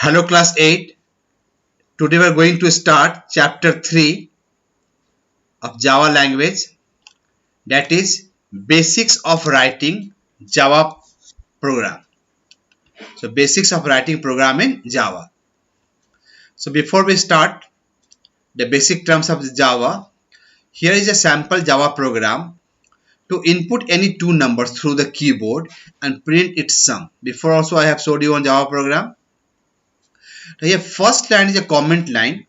Hello class 8. Today we are going to start chapter 3 of Java language, that is basics of writing Java program. So basics of writing program in Java. So before we start the basic terms of the Java, here is a sample Java program to input any two numbers through the keyboard and print its sum. Before also I have showed you on Java program. Now here first line is a comment line.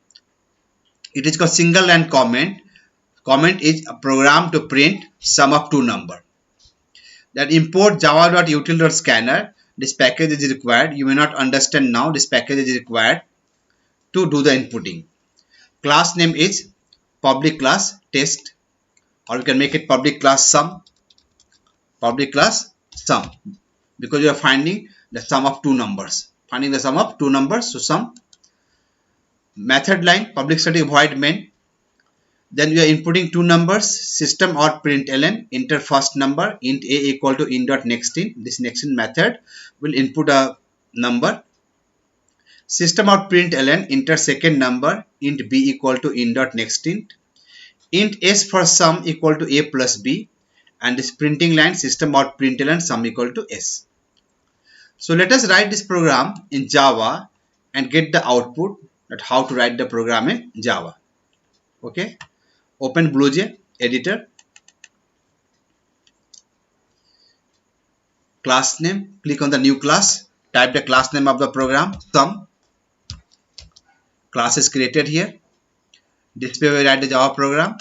It is called single line comment. Comment is a program to print sum of two numbers. That import java.util.scanner. This package is required. You may not understand now. This package is required to do the inputting. Class name is public class test, or you can make it public class sum. Public class sum, because you are finding the sum of two numbers. Finding the sum of two numbers, so sum. Method line public static void main. Then we are inputting two numbers, system out println, enter first number, int a equal to in.nextInt. This nextInt method will input a number. System out println, enter second number, int b equal to in.nextInt. Int s for sum equal to a plus b, and this printing line system out println sum equal to s. So let us write this program in Java and get the output at how to write the program in Java. Okay. Open BlueJ editor. Class name, click on the new class, type the class name of the program, sum. Class is created here. Display we write the Java program.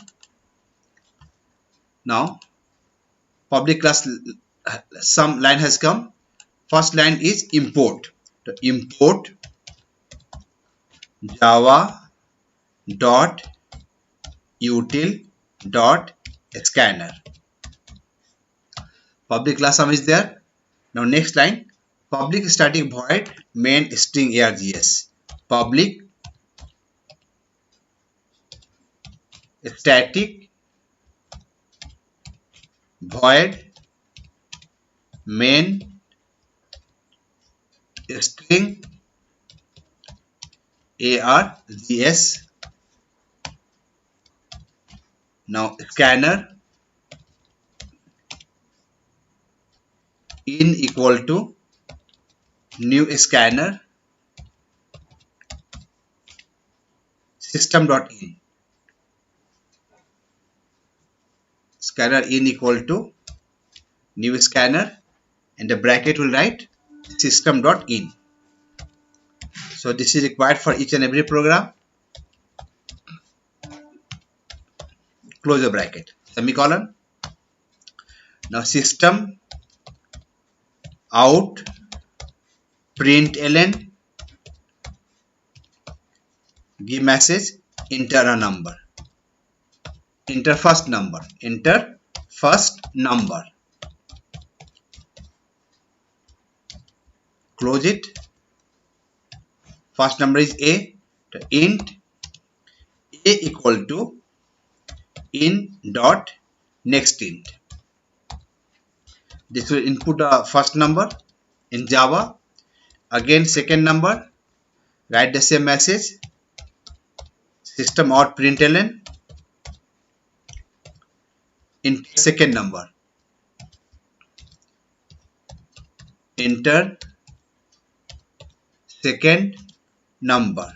Now public class sum line has come. First line is import. So import java dot util dot scanner. Public class sum is there. Now next line, public static void main string args. Public static void main string args. Now scanner in equal to new scanner system.in. Scanner in equal to new scanner, and the bracket will write system.in. So this is required for each and every program. Close the bracket, semicolon. Now system out println, give message, enter a number, enter first number, enter first number. Close it. First number is a. Int a equal to in dot next int. This will input a first number in Java. Again second number, write the same message, system out println, enter second number, enter second number.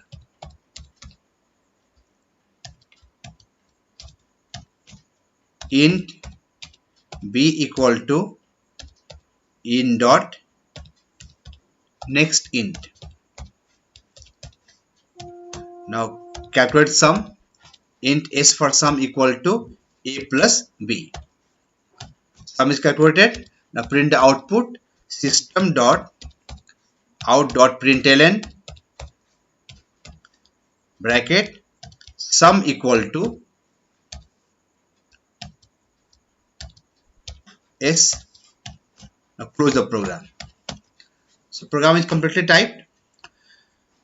Int b equal to in dot next int. Now calculate sum, int s for sum equal to a plus b. Sum is calculated. Now print the output, system dot out dot println bracket sum equal to s. Now close the program. So program is completely typed.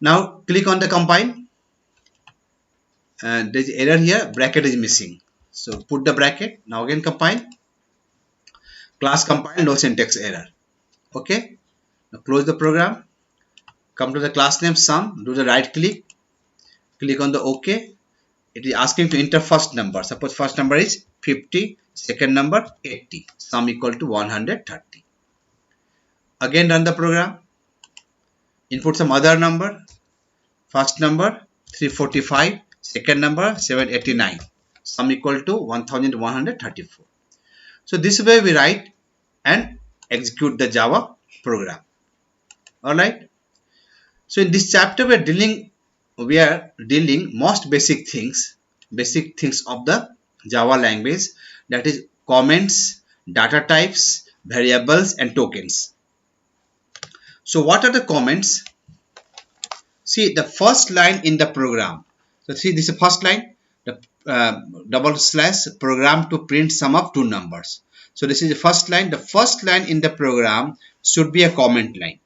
Now click on the compile, and there is error here, bracket is missing. So put the bracket. Now again compile. Class compile, no syntax error. Okay. Now close the program. Come to the class name sum, do the right click, click on the OK. It is asking to enter first number. Suppose first number is 50, second number 80, sum equal to 130. Again run the program, input some other number, first number 345, second number 789, sum equal to 1134. So this way we write and execute the Java program. Alright. So in this chapter we are dealing most basic things of the Java language, that is comments, data types, variables and tokens. So what are the comments? See the first line in the program. So see this is the first line, the double slash program to print sum of two numbers. So this is the first line. The first line in the program should be a comment line.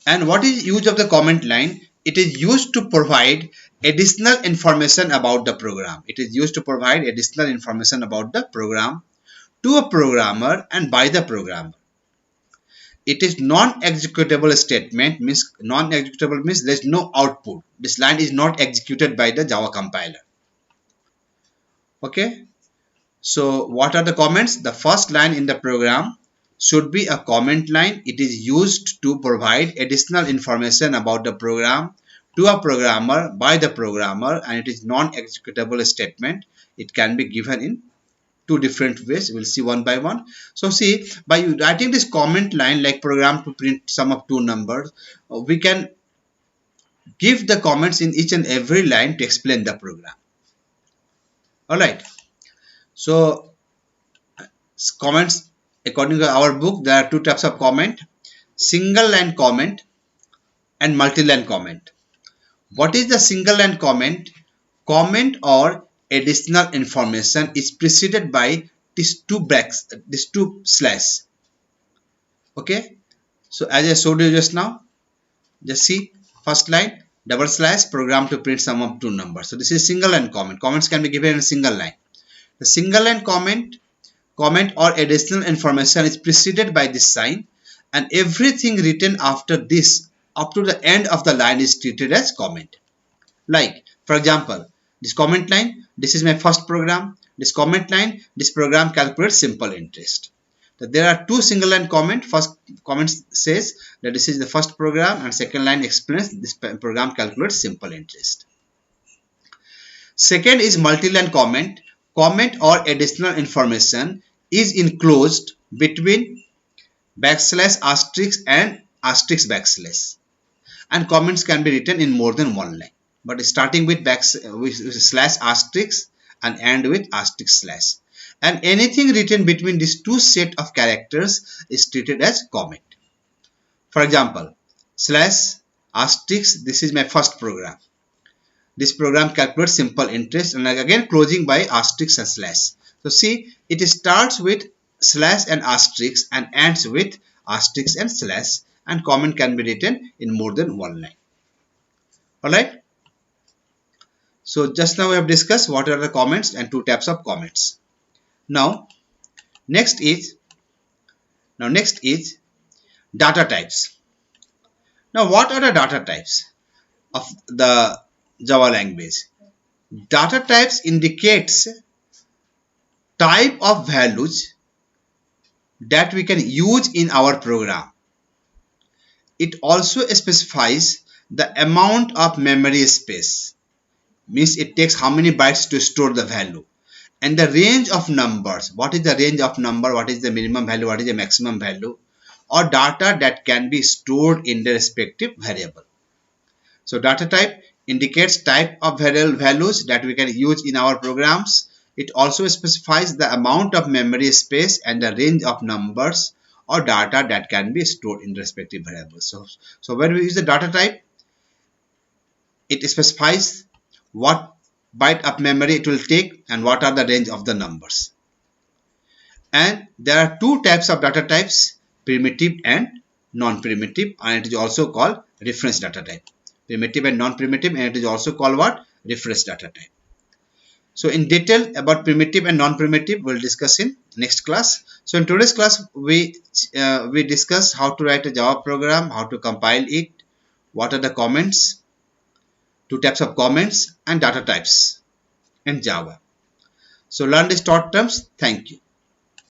And what is use of the comment line? It is used to provide additional information about the program. It is used to provide additional information about the program to a programmer and by the programmer. It is non-executable statement, means non-executable means there is no output. This line is not executed by the Java compiler. Okay. So what are the comments? The first line in the program should be a comment line. It is used to provide additional information about the program to a programmer by the programmer, and it is non-executable statement. It can be given in two different ways. We'll see one by one. So see, by writing this comment line like program to print sum of two numbers, we can give the comments in each and every line to explain the program. Alright. So comments, according to our book, there are two types of comment: single line comment and multi-line comment. What is the single line comment? Comment or additional information is preceded by these two slash. Okay. So as I showed you just now, just see first line double slash program to print sum of two numbers. So this is single line comment. Comments can be given in a single line. The single line comment or additional information is preceded by this sign, and everything written after this up to the end of the line is treated as comment. Like for example, this comment line, this is my first program. This comment line, this program calculates simple interest. So there are two single line comment. First comment says that this is the first program, and second line explains this program calculates simple interest. Second is multi-line comment. Comment or additional information is enclosed between backslash asterisk and asterisk backslash, and comments can be written in more than one line, but starting with slash asterisk and end with asterisk slash, and anything written between these two set of characters is treated as comment. For example, slash asterisk, this is my first program. This program calculates simple interest, and again closing by asterisk and slash. So see, it starts with slash and asterisk and ends with asterisk and slash, and comment can be written in more than one line. Alright. So just now we have discussed what are the comments and two types of comments. Now next is data types. Now what are the data types of the Java language? Data types indicates type of values that we can use in our program. It also specifies the amount of memory space, means it takes how many bytes to store the value, and the range of numbers. What is the range of number? What is the minimum value? What is the maximum value? Or data that can be stored in the respective variable. So data type indicates type of values that we can use in our programs. It also specifies the amount of memory space and the range of numbers or data that can be stored in respective variables. So when we use the data type, it specifies what byte of memory it will take and what are the range of the numbers. And there are two types of data types, primitive and non-primitive, and it is also called reference data type. Primitive and non-primitive, and it is also called what? Reference data type. So in detail about primitive and non-primitive we'll discuss in next class. So in today's class we discuss how to write a Java program, how to compile it, what are the comments, two types of comments and data types in Java. So learn these short terms. Thank you.